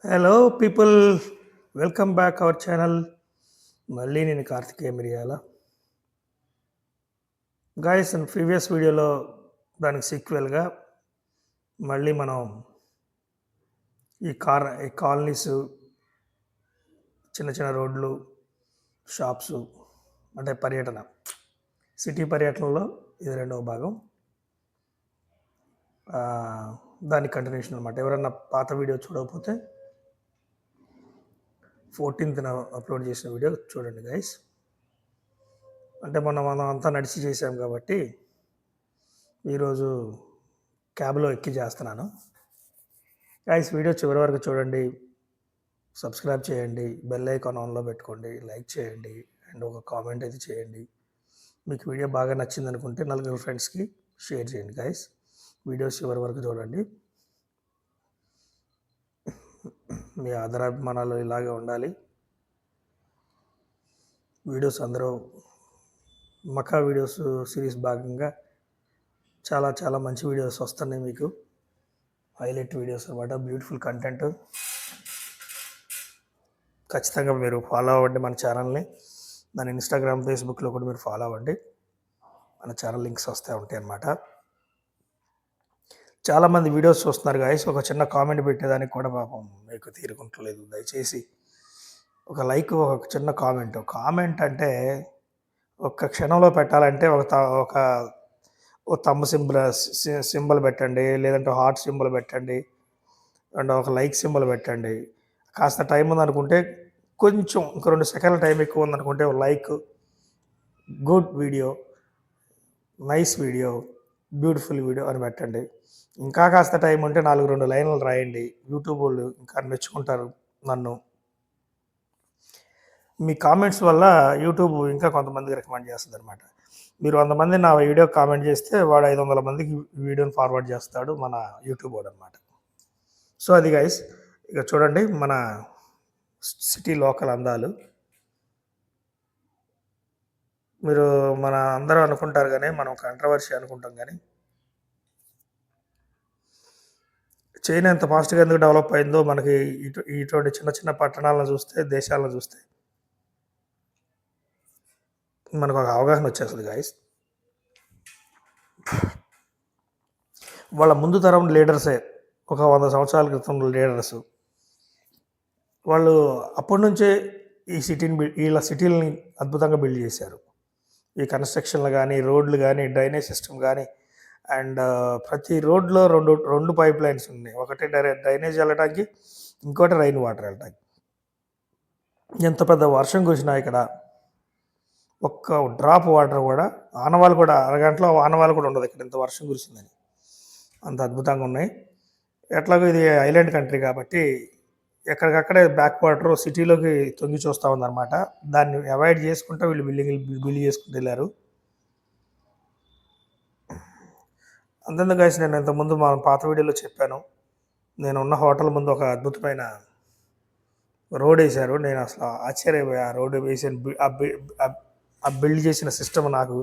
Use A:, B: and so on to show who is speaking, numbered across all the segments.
A: Hello people, welcome back our channel. మళ్ళీ నేను కార్తికేయ మిరియాల. గాయస్, ప్రీవియస్ వీడియోలో దానికి సీక్వెల్గా మళ్ళీ మనం ఈ కాలనీస్, చిన్న చిన్న రోడ్లు, షాప్స్, అంటే పర్యటన, సిటీ పర్యటనలో ఇది రెండవ భాగం. దాని కంటిన్యూషన్ అనమాట. ఎవరన్నా పాత వీడియో చూడకపోతే 14th అప్లోడ్ చేసిన వీడియో చూడండి గైస్. అంటే మనం అంతా నడిచి చేసాం కాబట్టి ఈరోజు క్యాబ్లో ఎక్కి చేస్తున్నాను. గైస్, వీడియో చివరి వరకు చూడండి, సబ్స్క్రైబ్ చేయండి, బెల్ ఐకాన్ ఆన్లో పెట్టుకోండి, లైక్ చేయండి అండ్ ఒక కామెంట్ అయితే చేయండి. మీకు వీడియో బాగా నచ్చింది అనుకుంటే నలుగురు ఫ్రెండ్స్కి షేర్ చేయండి. గైస్, వీడియోస్ చివరి వరకు చూడండి. మీ ఆదరాభిమానాలు ఇలాగే ఉండాలి. వీడియోస్ అందరూ మకా వీడియోస్ సిరీస్ భాగంగా చాలా చాలా మంచి వీడియోస్ వస్తున్నాయి. మీకు హైలైట్ వీడియోస్ అనమాట, బ్యూటిఫుల్ కంటెంట్. ఖచ్చితంగా మీరు ఫాలో అవ్వండి మన ఛానల్ని. దాని ఇన్స్టాగ్రామ్, ఫేస్బుక్లో కూడా మీరు ఫాలో అవ్వండి. మన ఛానల్ లింక్స్ వస్తూ ఉంటాయి అన్నమాట. చాలామంది వీడియోస్ చూస్తున్నారు గాయస్, ఒక చిన్న కామెంట్ పెట్టేదానికి కూడా పాపం మీకు తీరుకుంటలేదు. దయచేసి ఒక లైక్, ఒక చిన్న కామెంట్ అంటే ఒక్క క్షణంలో పెట్టాలంటే ఒక తమ్ము సింబల్ పెట్టండి, లేదంటే హార్ట్ సింబల్ పెట్టండి అండ్ ఒక లైక్ సింబల్ పెట్టండి. కాస్త టైం ఉందనుకుంటే కొంచెం ఇంక 2 సెకండ్ల టైం ఎక్కువ ఉందనుకుంటే ఒక like, good video, nice video, beautiful video అని పెట్టండి. ఇంకా కాస్త టైం ఉంటే 2 లైన్లు రాయండి. యూట్యూబ్ వాళ్ళు ఇంకా మెచ్చుకుంటారు నన్ను. మీ కామెంట్స్ వల్ల యూట్యూబ్ ఇంకా కొంతమందికి రికమెండ్ చేస్తుంది అనమాట. మీరు 100 మంది నా వీడియో కామెంట్ చేస్తే వాడు 500 మందికి వీడియోని ఫార్వర్డ్ చేస్తాడు మన యూట్యూబ్ వాడు అనమాట. సో అది గైస్, ఇక చూడండి మన సిటీ లోకల్ అందాలు. మీరు మన అందరూ అనుకుంటారు కానీ మనం కంట్రవర్సీ అనుకుంటాం కానీ చైనా ఎంత ఫాస్ట్గా ఎందుకు డెవలప్ అయిందో మనకి ఇటువంటి చిన్న చిన్న పట్టణాలను చూస్తే, దేశాలను చూస్తే మనకు ఒక అవగాహన వచ్చేస్తుంది గాయస్. వాళ్ళ ముందు తరం లీడర్సే, ఒక 100 సంవత్సరాల క్రితం లీడర్స్, వాళ్ళు అప్పటి నుంచే వీళ్ళ సిటీలని అద్భుతంగా బిల్డ్ చేశారు. ఈ కన్స్ట్రక్షన్లు కానీ, రోడ్లు కానీ, డ్రైనేజ్ సిస్టమ్ కానీ, అండ్ ప్రతి రోడ్లో రెండు పైప్ లైన్స్ ఉన్నాయి. ఒకటి డ్రైనేజ్ వెళ్ళడానికి, ఇంకోటి రైన్ వాటర్ వెళ్ళడానికి. ఎంత పెద్ద వర్షం కురిసినా ఇక్కడ ఒక్క డ్రాప్ వాటర్ కూడా, ఆనవాళ్ళు కూడా, అరగంటలో ఆనవాళ్ళు కూడా ఉండదు ఇక్కడ, ఇంత వర్షం కురిసిందని. అంత అద్భుతంగా ఉన్నాయి. ఎట్లాగో ఇది ఐలాండ్ కంట్రీ కాబట్టి ఎక్కడికక్కడే బ్యాక్ వాటర్ సిటీలోకి తొంగి చూస్తూ ఉందన్నమాట. దాన్ని అవాయిడ్ చేసుకుంటూ వీళ్ళు బిల్డ్ చేసుకుంటూ వెళ్ళారు. అంతేందుకు గైస్, నేను ఇంతకుముందు మా పాత వీడియోలో చెప్పాను, నేను ఉన్న హోటల్ ముందు ఒక అద్భుతమైన రోడ్ వేశారు. నేను అసలు ఆశ్చర్యపోయా. ఆ రోడ్డు వేసిన ఆ బిల్డ్ చేసిన సిస్టమ్ నాకు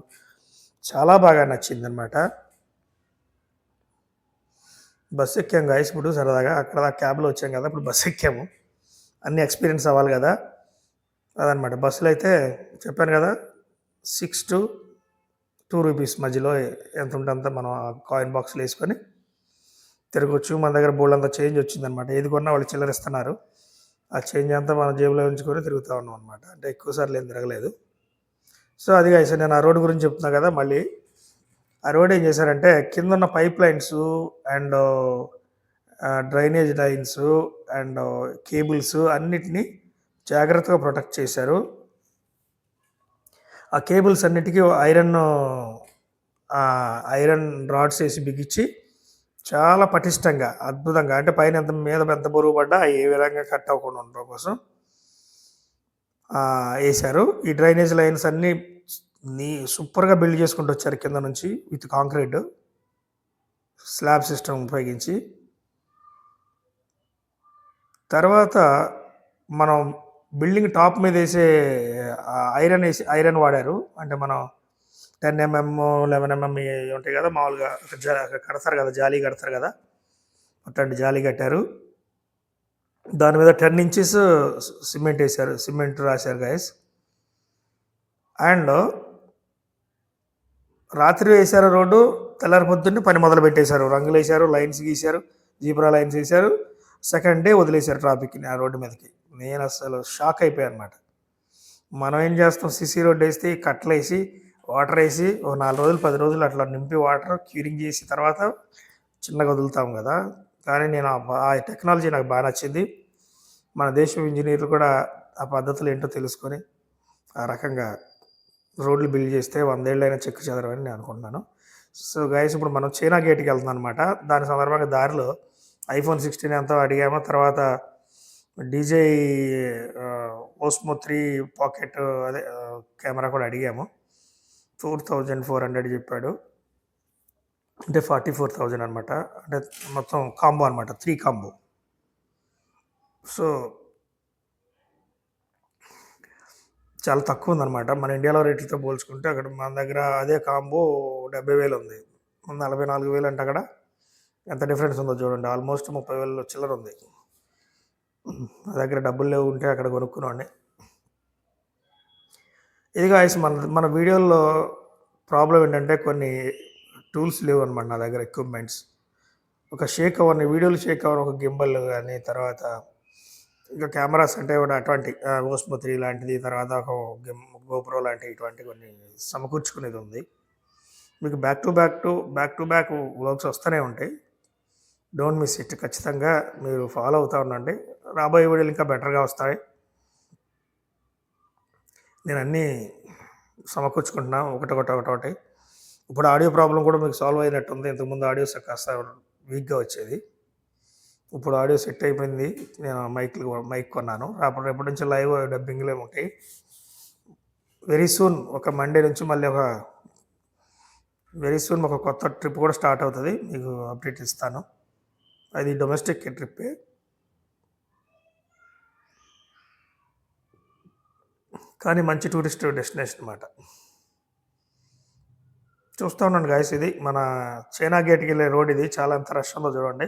A: చాలా బాగా నచ్చింది అనమాట. బస్సు ఎక్కాము గాయస్ ఇప్పుడు సరదాగా. అక్కడ క్యాబ్లో వచ్చాం కదా, ఇప్పుడు బస్సు ఎక్కాము. అన్నీ ఎక్స్పీరియన్స్ అవ్వాలి కదా, అదనమాట. బస్సులో అయితే చెప్పాను కదా, 6 to 2 రూపీస్ మధ్యలో ఎంత ఉంటే అంత మనం కాయిన్ బాక్స్లో వేసుకొని తిరగొచ్చు. మన దగ్గర బోల్డ్ అంతా చేంజ్ వచ్చిందనమాట. ఏది కొన్నా వాళ్ళు చిల్లరిస్తున్నారు. ఆ చేంజ్ అంతా మన జేబులో ఉంచుకొని తిరుగుతూ ఉన్నాం అనమాట. అంటే ఎక్కువ సార్లు ఏం తిరగలేదు. సో అది గాయస్, నేను ఆ రోడ్డు గురించి చెప్తున్నా కదా. మళ్ళీ ఆ రోడ్ ఏం చేశారంటే, కింద ఉన్న pipe lines and drainage lines and cables అన్నిటినీ జాగ్రత్తగా ప్రొటెక్ట్ చేశారు. ఆ కేబుల్స్ అన్నిటికీ ఐరన్ రాడ్స్ వేసి బిగించి చాలా పటిష్టంగా, అద్భుతంగా, అంటే పైన మీద ఎంత బరువు పడ్డా ఏ విధంగా కట్ అవ్వకుండా ఉండడం కోసం వేశారు. ఈ డ్రైనేజ్ లైన్స్ అన్నీ సూపర్గా బిల్డ్ చేసుకుంటూ వచ్చారు కింద నుంచి, విత్ కాంక్రీట్ స్లాబ్ సిస్టమ్ ఉపయోగించి. తర్వాత మనం బిల్డింగ్ టాప్ మీద వేసే ఐరన్ వాడారు. అంటే మనం 10 mm 11 mm ఉంటాయి కదా, మామూలుగా కడతారు కదా, జాలీ కడతారు కదా, అట్లాంటి జాలీ కట్టారు. దాని మీద 10 ఇంచెస్ సిమెంట్ వేశారు, సిమెంట్ రాశారు గైస్. అండ్ రాత్రి వేశారు రోడ్డు, తెల్లారి పొద్దున్నే పని మొదలు పెట్టేశారు. రంగులు వేశారు, లైన్స్ గీశారు, జీబ్రా లైన్స్ వేశారు. సెకండ్ డే వదిలేశారు ట్రాఫిక్ని ఆ రోడ్డు మీదకి. నేను అసలు షాక్ అయిపోయాను అనమాట. మనం ఏం చేస్తాం, సిసి రోడ్డు వేస్తే కట్టలు వేసి వాటర్ వేసి ఒక 4 రోజులు 10 రోజులు అట్లా నింపి వాటర్ క్యూరింగ్ చేసి తర్వాత చిన్నగా వదులుతాం కదా. కానీ నేను ఆ టెక్నాలజీ నాకు బాగా నచ్చింది. మన దేశం ఇంజనీర్లు కూడా ఆ పద్ధతులు ఏంటో తెలుసుకొని ఆ రకంగా రోడ్లు బిల్డ్ చేస్తే 100 ఏళ్ళైనా చెక్కు చెదరవని నేను అనుకుంటున్నాను. సో గైస్, ఇప్పుడు మనం చైనా గేట్కి వెళ్తున్నాం అనమాట. దాని సందర్భంగా దారిలో iPhone 16 ఎంతో అడిగాము. తర్వాత DJI Osmo 3 పాకెట్ అదే కెమెరా కూడా అడిగాము. 4400 చెప్పాడు, అంటే 44,000 అనమాట. అంటే మొత్తం కాంబో అనమాట, 3 కాంబో. సో చాలా తక్కువ ఉందన్నమాట మన ఇండియాలో రేట్లతో పోల్చుకుంటే. అక్కడ మన దగ్గర అదే కాంబో 70,000 ఉంది, 44,000 అంటే అక్కడ ఎంత డిఫరెన్స్ ఉందో చూడండి. ఆల్మోస్ట్ 30,000 చిల్లర ఉంది. నా దగ్గర డబ్బులు లేవు ఉంటే అక్కడ కొనుక్కున్నాండి. ఇది గాయస్, మన వీడియోల్లో ప్రాబ్లం ఏంటంటే కొన్ని టూల్స్ లేవు అనమాట నా దగ్గర, ఎక్విప్మెంట్స్. ఒక షేక్ అవర్ని వీడియోలు షేక్ అవ్వని ఒక గింబల్ కానీ, తర్వాత ఇంకా కెమెరాస్ అంటే కూడా అటువంటి ఓస్మో 3 లాంటిది, తర్వాత ఒక గోప్రో లాంటి ఇటువంటి కొన్ని సమకూర్చుకునేది ఉంది. మీకు బ్యాక్ టు బ్యాక్ వర్క్స్ వస్తూనే ఉంటాయి. Don't miss it. ఖచ్చితంగా మీరు ఫాలో అవుతూ ఉండండి. రాబోయే వీడియోలు ఇంకా బెటర్గా వస్తాయి. నేను అన్నీ సమకూర్చుకుంటున్నాను ఒకటి. ఇప్పుడు ఆడియో ప్రాబ్లం కూడా మీకు సాల్వ్ అయినట్టుంది. ఇంతకుముందు ఆడియో కాస్త వీక్గా వచ్చేది, ఇప్పుడు ఆడియో సెట్ అయిపోయింది. నేను మైక్ కొన్నాను. రేపటి నుంచి లైవ్ డబ్బింగ్లే ఉంటాయి. వెరీ సూన్ ఒక మండే నుంచి మళ్ళీ ఒక కొత్త ట్రిప్ కూడా స్టార్ట్ అవుతుంది. మీకు అప్డేట్ ఇస్తాను. అది డొమెస్టిక్ ట్రిప్పే, కానీ మంచి టూరిస్ట్ డెస్టినేషన్ అన్నమాట. చూస్తూ ఉన్నాను గాయస్, ఇది మన చైనా గేట్కి వెళ్ళే రోడ్. ఇది చాలా ఎంత రష్ ఉందో చూడండి.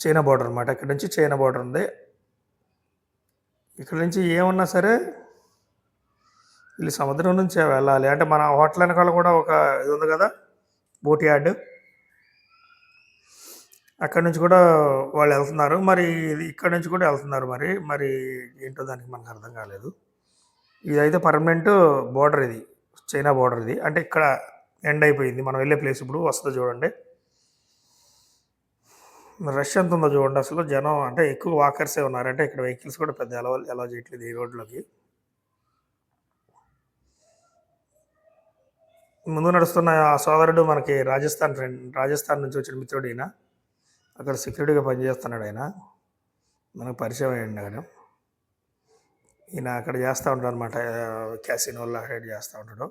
A: చైనా బార్డర్ అనమాట. ఇక్కడ నుంచి చైనా బార్డర్ ఉంది. ఇక్కడ నుంచి ఏమన్నా సరే వీళ్ళు సముద్రం నుంచే వెళ్ళాలి. అంటే మన హోటల్ వెనకాల కూడా ఒక ఇది ఉంది కదా, బోట్ యార్డ్. అక్కడ నుంచి కూడా వాళ్ళు వెళ్తున్నారు. మరి ఇది ఇక్కడ నుంచి కూడా వెళ్తున్నారు. మరి ఏంటో దానికి మనకు అర్థం కాలేదు. ఇదైతే పర్మనెంట్ బార్డర్, ఇది చైనా బార్డర్. ఇది అంటే ఇక్కడ ఎండ్ అయిపోయింది. మనం వెళ్ళే ప్లేస్ ఇప్పుడు వస్తుందో చూడండి. రష్ ఎంత ఉందో చూడండి. అసలు జనం అంటే ఎక్కువ వాకర్సే ఉన్నారు. అంటే ఇక్కడ వెహికల్స్ కూడా పెద్ద అలౌ చేయట్లేదు ఈ రోడ్లోకి. ముందు నడుస్తున్న ఆ సోదరుడు మనకి రాజస్థాన్ నుంచి వచ్చిన మిత్రుడు. ఈయన అక్కడ సెక్యూరిటీగా పనిచేస్తున్నాడు. ఆయన మనకు పరిచయం అయ్యండి. ఈయన అక్కడ చేస్తూ ఉంటాడు అనమాట, క్యాసినోల్లో హెడ్ చేస్తూ ఉంటాడు.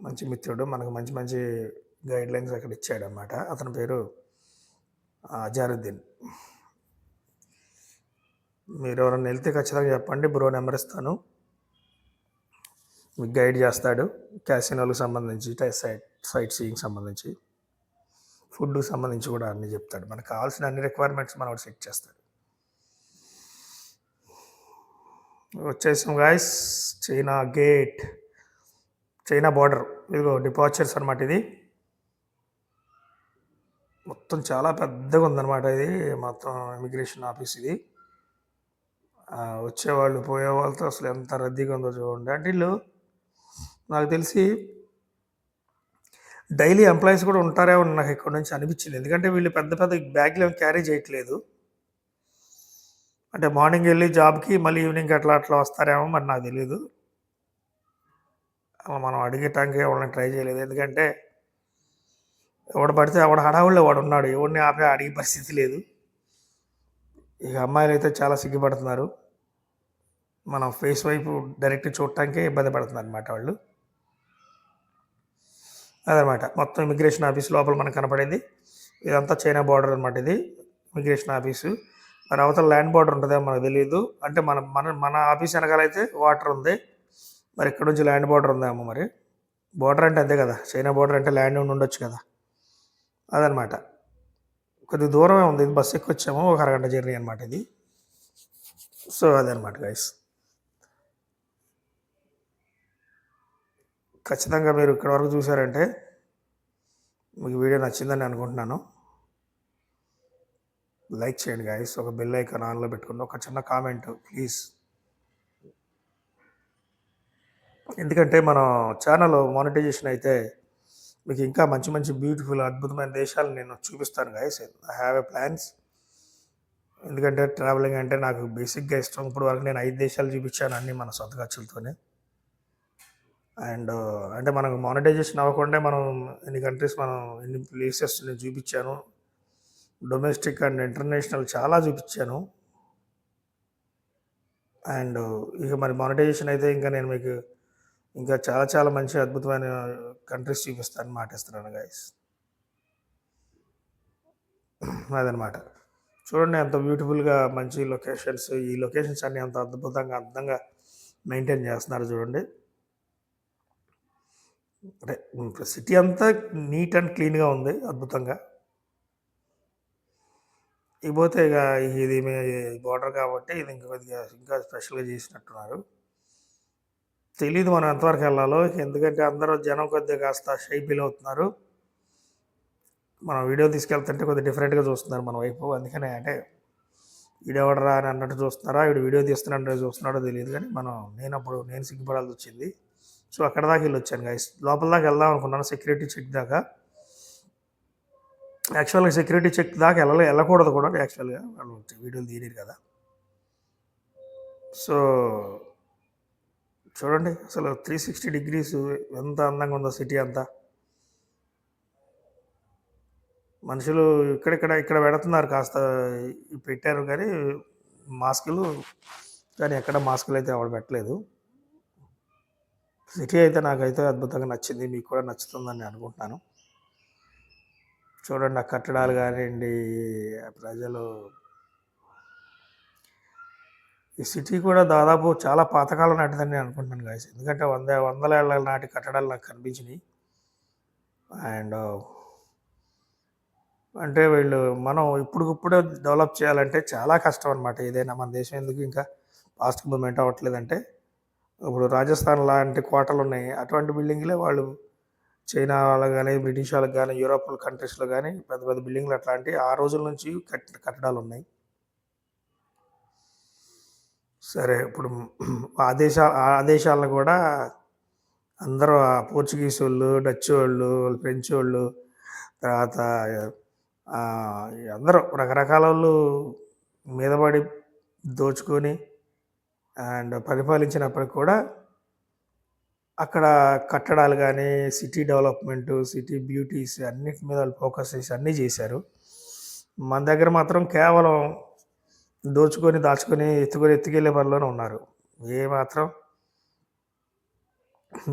A: మంచి మిత్రుడు, మనకు మంచి గైడ్ లైన్స్ అక్కడ ఇచ్చాడు అనమాట. అతని పేరు అజారుద్దీన్. మీరు ఎవరైనా వెళ్తే ఖచ్చితంగా చెప్పండి, బ్రో నెంబర్ ఇస్తాను. మీకు గైడ్ చేస్తాడు. క్యాసినోలకు సంబంధించి, సైట్ సీయింగ్ సంబంధించి, ఫుడ్కి సంబంధించి కూడా అన్నీ చెప్తాడు. మనకు కావాల్సిన అన్ని రిక్వైర్మెంట్స్ మనం సెట్ చేస్తాడు. వచ్చేసాం guys, China gate, China border. ఇదిగో డిపార్చర్స్ అనమాట. ఇది మొత్తం చాలా పెద్దగా ఉందన్నమాట. ఇది మొత్తం ఇమిగ్రేషన్ ఆఫీస్. ఇది వచ్చేవాళ్ళు పోయేవాళ్ళతో అసలు ఎంత రద్దీగా ఉందో చూడండి. అంటే వీళ్ళు నాకు తెలిసి డైలీ ఎంప్లాయీస్ కూడా ఉంటారేమో నాకు ఇక్కడ నుంచి అనిపించింది. ఎందుకంటే వీళ్ళు పెద్ద బ్యాగ్లు ఏమి క్యారీ చేయట్లేదు. అంటే మార్నింగ్ వెళ్ళి జాబ్కి మళ్ళీ ఈవినింగ్ అట్లా వస్తారేమో, మరి నాకు తెలియదు. అలా మనం అడిగటానికి వాళ్ళని ట్రై చేయలేదు. ఎందుకంటే ఎవడు పడితే ఎవడు హడావుల్లో వాడు ఉన్నాడు, ఎవడిని ఆపే అడిగే పరిస్థితి లేదు. ఇక అమ్మాయిలు అయితే చాలా సిగ్గుపడుతున్నారు. మనం ఫేస్ వైపు డైరెక్ట్ చూడటానికే ఇబ్బంది పడుతున్నారు అనమాట వాళ్ళు. అదనమాట మొత్తం ఇమిగ్రేషన్ ఆఫీస్ లోపల మనకు కనపడేది. ఇదంతా చైనా బార్డర్ అనమాట. ఇది ఇమిగ్రేషన్ ఆఫీసు. మరి అవతల ల్యాండ్ బార్డర్ ఉంటుందేమో మనకు తెలియదు. అంటే మన ఆఫీస్ వెనకాలైతే వాటర్ ఉంది. మరి ఇక్కడ నుంచి ల్యాండ్ బార్డర్ ఉందేమో. మరి బార్డర్ అంటే అంతే కదా, చైనా బార్డర్ అంటే ల్యాండ్ ఉండొచ్చు కదా, అదనమాట. కొద్దిగా దూరమే ఉంది. బస్సు ఎక్కొచ్చాము. ఒక అరగంట జర్నీ అనమాట ఇది. సో, అదనమాట గైస్. ఖచ్చితంగా మీరు ఇక్కడి వరకు చూసారంటే మీకు వీడియో నచ్చిందని అనుకుంటున్నాను. లైక్ చేయండి గైస్. ఒక బెల్ ఐకాన్ ఆన్లో పెట్టుకోండి. ఒక చిన్న కామెంట్ ప్లీజ్. ఎందుకంటే మన ఛానల్ మానిటైజేషన్ అయితే మీకు ఇంకా మంచి మంచి బ్యూటిఫుల్ అద్భుతమైన దేశాలు నేను చూపిస్తాను guys. I have a plans. ఎందుకంటే ట్రావెలింగ్ అంటే నాకు బేసిక్గా ఇష్టం. ఇప్పుడు వరకు నేను 5 దేశాలు చూపించాను, అన్నీ మన సొంత ఖర్చులతోనే. అండ్ అంటే మనకు మానిటైజేషన్ అవ్వకుండా మనం ఎన్ని కంట్రీస్, మనం ఎన్ని ప్లేసెస్ నేను చూపించాను. డొమెస్టిక్ అండ్ ఇంటర్నేషనల్ చాలా చూపించాను. అండ్ ఇక మరి మానిటైజేషన్ అయితే ఇంకా నేను మీకు ఇంకా చాలా చాలా మంచి అద్భుతమైన కంట్రీస్ చూపిస్తాను, మాటిస్తున్నాను గైస్. అదనమాట. చూడండి ఎంత బ్యూటిఫుల్గా మంచి లొకేషన్స్. ఈ లొకేషన్స్ అన్నీ అంత అద్భుతంగా అందంగా మెయింటైన్ చేస్తున్నారు చూడండి. అంటే సిటీ అంతా నీట్ అండ్ క్లీన్గా ఉంది, అద్భుతంగా. ఇకపోతే ఇక ఇది బోర్డర్ కాబట్టి ఇది ఇంకా స్పెషల్గా చేసినట్టున్నారు. తెలీదు మనం ఎంతవరకు వెళ్ళాలో. ఎందుకంటే అందరూ జనం కొద్దిగా కాస్త షై ఫీల్ అవుతున్నారు. మనం వీడియో తీసుకెళ్తుంటే కొద్దిగా డిఫరెంట్గా చూస్తున్నారు మన వైపు. అందుకనే అంటే వీడియో ఎవడరా అని అన్నట్టు చూస్తున్నారా, వీడు వీడియో తీస్తున్నట్టు చూస్తున్నాడో తెలియదు. కానీ నేను సిగ్గుపడాల్సి వచ్చింది. సో అక్కడ దాకా వెళ్ళి వచ్చాను గైస్. లోపల దాకా వెళ్దాం అనుకున్నాను, సెక్యూరిటీ చెక్ దాకా. యాక్చువల్గా సెక్యూరిటీ చెక్ దాకా వెళ్ళకూడదు కూడా యాక్చువల్గా, వాళ్ళు వీడియోలు తీయరు కదా. సో చూడండి అసలు 360 డిగ్రీస్ ఎంత అందంగా ఉందో సిటీ అంతా. మనుషులు ఇక్కడ పెడుతున్నారు, కాస్త పెట్టారు కానీ మాస్కులు, కానీ ఎక్కడ మాస్కులు అయితే ఎవరు పెట్టలేదు. సిటీ అయితే నాకైతే అద్భుతంగా నచ్చింది, మీకు కూడా నచ్చుతుందని అనుకుంటున్నాను. చూడండి ఆ కట్టడాలు కానివ్వండి, ప్రజలు. ఈ సిటీ కూడా దాదాపు చాలా పాతకాలం నాటిదని నేను అనుకుంటున్నాను గాయస్. ఎందుకంటే వందల ఏళ్ళ నాటి కట్టడాలు నాకు కనిపించినాయి. అండ్ అంటే మనం ఇప్పుడిప్పుడే డెవలప్ చేయాలంటే చాలా కష్టం అనమాట. ఏదైనా మన దేశం ఎందుకు ఇంకా ఫాస్ట్ మూవ్మెంట్ అవ్వట్లేదంటే, ఇప్పుడు రాజస్థాన్ లాంటి కోటలు ఉన్నాయి, అటువంటి బిల్డింగ్లే వాళ్ళు చైనా వాళ్ళకి కానీ, బ్రిటిష్ వాళ్ళకి కానీ, యూరోప్ కంట్రీస్లో కానీ పెద్ద పెద్ద బిల్డింగ్లు అట్లాంటివి ఆ రోజుల నుంచి కట్టడాలు ఉన్నాయి. సరే ఇప్పుడు ఆ దేశాలను కూడా అందరూ పోర్చుగీస్ వాళ్ళు, డచ్ వాళ్ళు, ఫ్రెంచ్ వాళ్ళు, తర్వాత అందరూ రకరకాల వాళ్ళు మీద పడి దోచుకొని అండ్ పరిపాలించినప్పటికి కూడా అక్కడ కట్టడాలు కానీ, సిటీ డెవలప్మెంటు, సిటీ బ్యూటీస్ అన్నిటి మీద వాళ్ళు ఫోకస్ చేసి అన్నీ చేశారు. మన దగ్గర మాత్రం కేవలం దాచుకొని ఎత్తుకెళ్ళే పనిలోనే ఉన్నారు. ఏ మాత్రం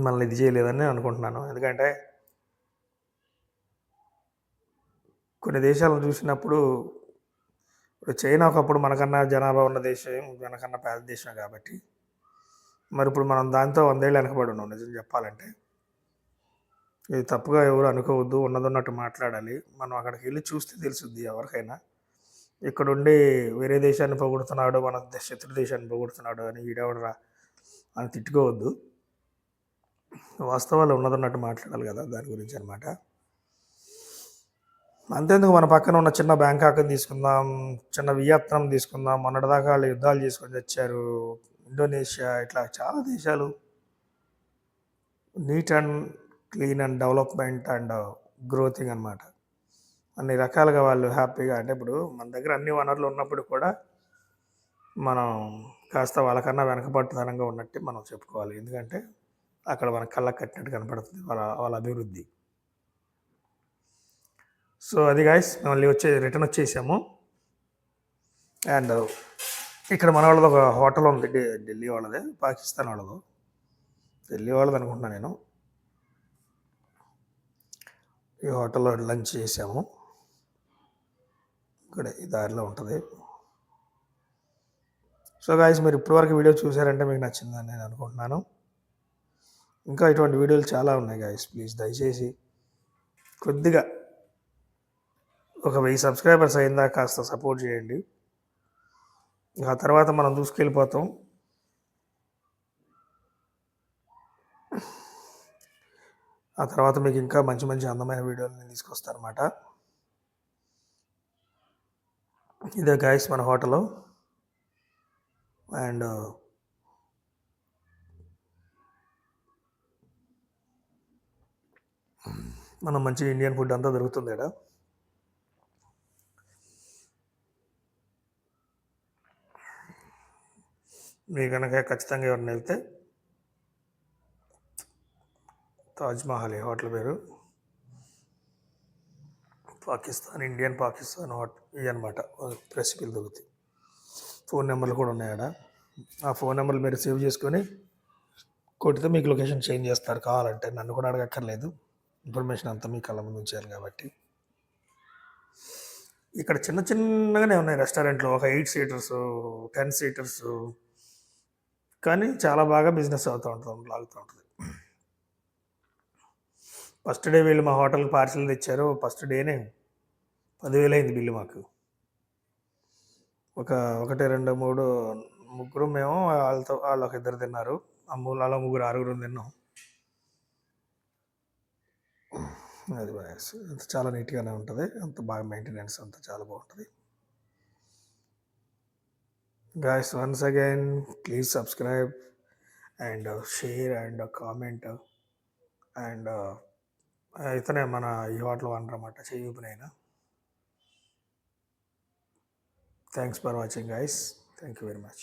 A: మనల్ని ఇది చేయలేదని అనుకుంటున్నాను. ఎందుకంటే కొన్ని దేశాలను చూసినప్పుడు, చైనా ఒకప్పుడు మనకన్నా జనాభా ఉన్న దేశం, మనకన్నా పెద్ద దేశం కాబట్టి మరి ఇప్పుడు మనం దాంతో 100 ఏళ్ళు వెనకబడి ఉన్నాం నిజం చెప్పాలంటే. ఇది తప్పుగా ఎవరు అనుకోవద్దు, ఉన్నదన్నట్టు మాట్లాడాలి. మనం అక్కడికి వెళ్ళి చూస్తే తెలుస్తుంది ఎవరికైనా. ఇక్కడుండి వేరే దేశాన్ని పొగుడుతున్నాడు, మన శత్రు దేశాన్ని పొగుడుతున్నాడు అని ఈడెవడరా అని తిట్టుకోవద్దు. వాస్తవాలు ఉన్నదన్నట్టు మాట్లాడాలి కదా, దాని గురించి అనమాట. అంతేందుకు మన పక్కన ఉన్న చిన్న బ్యాంకాక్ తీసుకుందాం, చిన్న వియత్నాం తీసుకుందాం. మొన్నటిదాకా వాళ్ళు యుద్ధాలు చేసుకొని తెచ్చారు. ఇండోనేషియా, ఇట్లా చాలా దేశాలు neat and clean and development and growthing అనమాట. అన్ని రకాలుగా వాళ్ళు హ్యాపీగా. అంటే ఇప్పుడు మన దగ్గర అన్ని వనరులు ఉన్నప్పుడు కూడా మనం కాస్త వాళ్ళకన్నా వెనకబట్టుదనంగా ఉన్నట్టు మనం చెప్పుకోవాలి. ఎందుకంటే అక్కడ మన కళ్ళకు కట్టినట్టు కనపడుతుంది వాళ్ళ అభివృద్ధి. సో అది గాయస్, మళ్ళీ రిటర్న్ వచ్చేసాము. అండ్ ఇక్కడ మన వాళ్ళది ఒక హోటల్ ఉంది, ఢిల్లీ వాళ్ళదే, పాకిస్తాన్ వాళ్ళదు, ఢిల్లీ వాళ్ళది అనుకుంటున్నాను నేను. ఈ హోటల్లో లంచ్ చేసాము. ఇక్కడ ఈ దారిలో ఉంటుంది. సో గాయస్, మీరు ఇప్పటివరకు వీడియో చూసారంటే మీకు నచ్చిందని నేను అనుకుంటున్నాను. ఇంకా ఇటువంటి వీడియోలు చాలా ఉన్నాయి గాయస్. ప్లీజ్ దయచేసి కొద్దిగా ఒక 1000 సబ్స్క్రైబర్స్ అయిందాక కాస్త సపోర్ట్ చేయండి. ఆ తర్వాత మనం దూసుకెళ్ళిపోతాం. ఆ తర్వాత మీకు ఇంకా మంచి మంచి అందమైన వీడియోలు నేను తీసుకొస్తానన్నమాట. ఇదే గాయ్స్ మన హోటలు. అండ్ మనం మంచి ఇండియన్ ఫుడ్ అంతా దొరుకుతుంది ఇక్కడ. మీరు కనుక ఖచ్చితంగా ఎవరిని వెళ్తే తాజ్‌మహల్ ఈ హోటల్ పేరు. ఇండియన్ పాకిస్తాన్ ఇవి అనమాట రెసిపీలు దొరుకుతాయి. ఫోన్ నెంబర్లు కూడా ఉన్నాయి ఆడ. ఆ ఫోన్ నెంబర్లు మీరు సేవ్ చేసుకొని కొట్టితే మీకు లొకేషన్ చేంజ్ చేస్తారు కావాలంటే. నన్ను కూడా అడగక్కర్లేదు, ఇన్ఫర్మేషన్ అంతా మీ కళ్ళ ముందు ఉంచాలి కాబట్టి. ఇక్కడ చిన్న చిన్నగానే ఉన్నాయి రెస్టారెంట్లు, ఒక 8 సీటర్స్, 10 సీటర్స్, కానీ చాలా బాగా బిజినెస్ అవుతూ ఉంటుంది, లాగుతూ ఉంటుంది. ఫస్ట్ డే వీళ్ళు మా హోటల్కి పార్సిల్ తెచ్చారు. ఫస్ట్ డేనే 10,000 అయింది బిల్లు మాకు. ఒకటి, 2, 3, ముగ్గురు మేము, వాళ్ళు ఒక ఇద్దరు తిన్నారు. అలా ముగ్గురు, 6గురు తిన్నాం. అది చాలా నీట్గానే ఉంటుంది, అంత బాగా మెయింటెనెన్స్ అంతా చాలా బాగుంటుంది. Guys, once again please subscribe and share and comment. And ఇతనే మన ఈ హోటల్ ఓనర్ అన్నమాట, చెయ్యూపునైనా. Thanks for watching guys. Thank you very much.